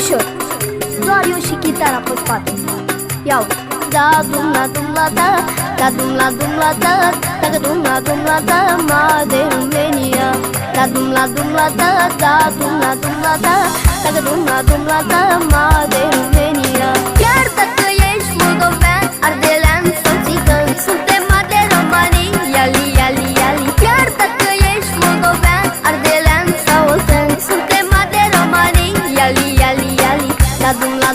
ușor, doar eu și chitara pe spate. Iau da dum la dum la da, da dum la dum la da, da dum la dum la da, ma de România. Da dum la dum la da, da dum la dum la da, da dum la dum la da, ma de România. Chiar dacă ești moldovean, ardelean sau țigan, suntem mari de romanii, iali, iali, iali. Chiar dacă ești moldovean, ardelean sau oltean, suntem mari de romanii, iali, iali, iali. Da dum la